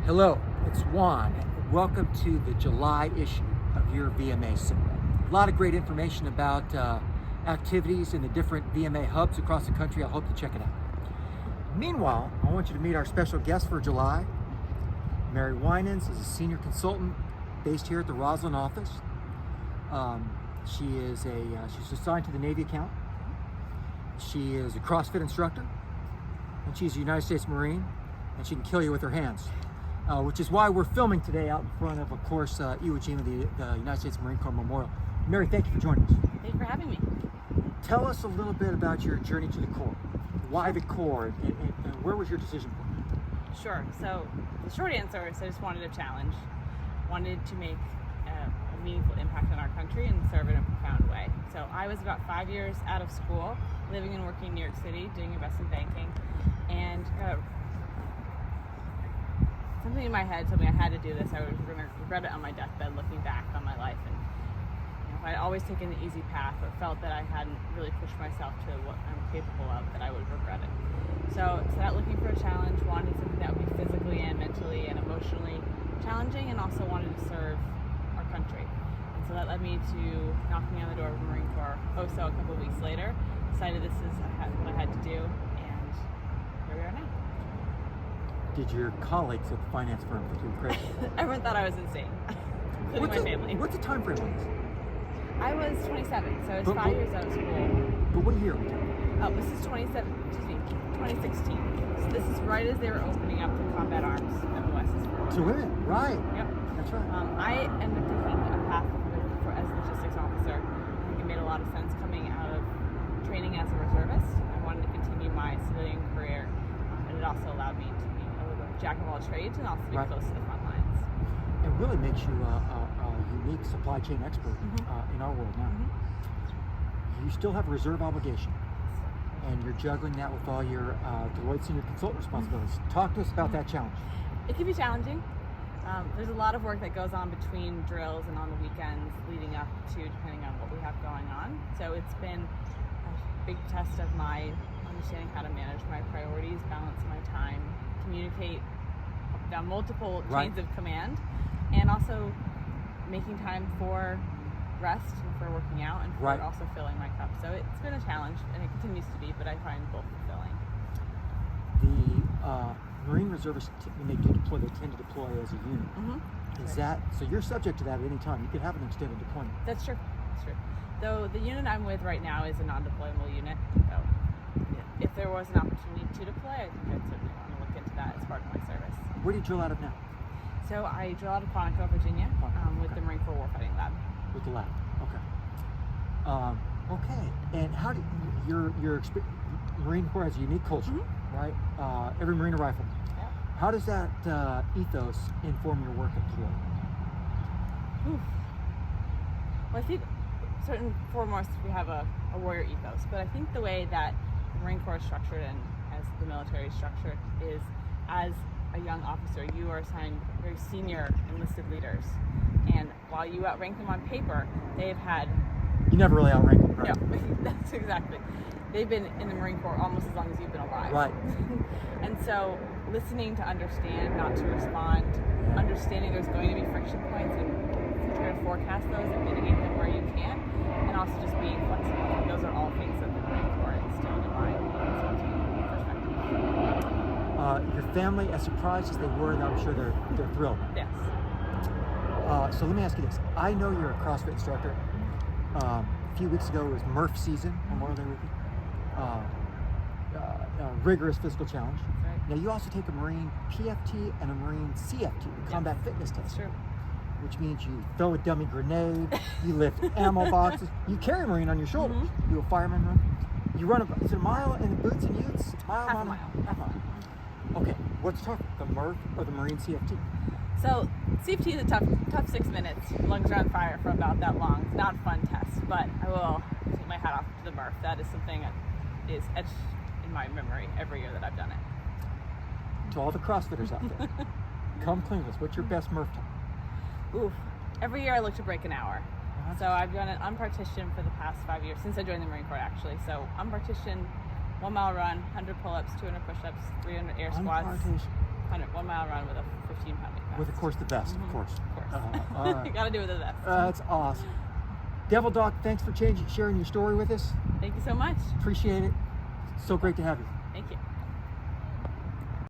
Hello, it's Juan. Welcome to the July issue of your VMA SITREP. A lot of great information about activities in the different VMA hubs across the country. I hope you check it out. Meanwhile, I want you to meet our special guest for July. Mary Winans is a senior consultant based here at the Roslyn office. She's assigned to the Navy account. She is a CrossFit instructor, and she's a United States Marine, and she can kill you with her hands. Which is why we're filming today out in front of course, Iwo Jima, the United States Marine Corps Memorial. Mary, thank you for joining us. Thank you for having me. Tell us a little bit about your journey to the Corps. Why the Corps, and where was your decision point? Sure. So the short answer is I just wanted a challenge. Wanted to make a meaningful impact on our country and serve in a profound way. So I was about 5 years out of school, living and working in New York City, doing investment banking, and something in my head told me I had to do this. I was going to regret it on my deathbed, looking back on my life. And if I'd always taken the easy path, but felt that I hadn't really pushed myself to what I'm capable of, that I would regret it. So set out looking for a challenge, wanted something that would be physically and mentally and emotionally challenging, and also wanted to serve our country. And so that led me to knocking on the door of the Marine Corps. A couple of weeks later, decided this is what I had to do, and here we are now. Did your colleagues at the finance firm think you were crazy? Everyone thought I was insane, including my family. What's the time frame on this? I was 27, so I was 5 years out of school. But what year are we talking? This is 2016. So this is right as they were opening up the combat arms MOSs To women, right? Yep. That's right. I ended up taking a path as a logistics officer. I think it made a lot of sense coming out of training as a reservist. I wanted to continue my civilian career, and it also allowed me to be a little bit of jack of all trades and also be close to the front lines. It really makes you a unique supply chain expert in our world now. You still have a reserve obligation, and you're juggling that with all your Deloitte senior consultant responsibilities. Talk to us about that challenge. It can be challenging. There's a lot of work that goes on between drills and on the weekends leading up to, depending on what we have going on. So it's been a big test of my understanding how to manage my priorities, balance my time, communicate down multiple chains of command, and also making time for rest and for working out and for also filling my cup. So it's been a challenge, and it continues to be, but I find both fulfilling. The Marine reservists, when they do deploy, they tend to deploy as a unit. Is that, so you're subject to that at any time? You could have an extended deployment. That's true. That's true. Though the unit I'm with right now is a non-deployable unit. So if there was an opportunity to deploy, I think I'd certainly want to look into that as part of my service. Where do you drill out of now? So I drill out of Quantico, Virginia, with the Marine Corps Warfighting Lab. With the lab, okay. Okay, and how do your Marine Corps has a unique culture, right? Every Marine a rifleman. Yeah. How does that ethos inform your work at Deloitte? Well, I think certain foremost we have a warrior ethos, but I think the way that the Marine Corps is structured and as the military is structured is, as a young officer, you are assigned very senior enlisted leaders, and while you outrank them on paper, they've had... You never really outrank them, right? No, that's exactly. They've been in the Marine Corps almost as long as you've been alive. Right. And so listening to understand, not to respond, understanding there's going to be friction points and try to forecast those and mitigate them where you can, and also just being flexible. I think those are all things that the Marine Corps instilled in my perspective. Your family, as surprised as they were, and I'm sure they're thrilled. Yes. So let me ask you this. I know you're a CrossFit instructor. A few weeks ago it was Murph season, Memorial Day weekend. Rigorous physical challenge. Right. Now you also take a Marine PFT and a Marine CFT, combat fitness test. That's true. Which means you throw a dummy grenade, you lift ammo boxes, you carry a Marine on your shoulders, you do a fireman run. You run is it a mile in boots and utes? Half a mile. Okay, what's tougher, the Murph or the Marine CFT? So CFT is a tough 6 minutes. Lungs are on fire for about that long. It's not a fun test, but I will take my hat off to the Murph. That is something that is etched in my memory every year that I've done it. To all the CrossFitters out there, come clean with us. What's your best Murph time? Oof. Every year I look to break an hour. So I've done it unpartitioned for the past 5 years, since I joined the Marine Corps actually. So unpartitioned, 1 mile run, 100 pull-ups, 200 push-ups, 300 air squats, 1 mile run with a which team had me best. With, of course, the best, of course. Of course. All right. You got to do it with the best. That's awesome. Devil Doc, thanks for sharing your story with us. Thank you so much. Appreciate it. So great to have you.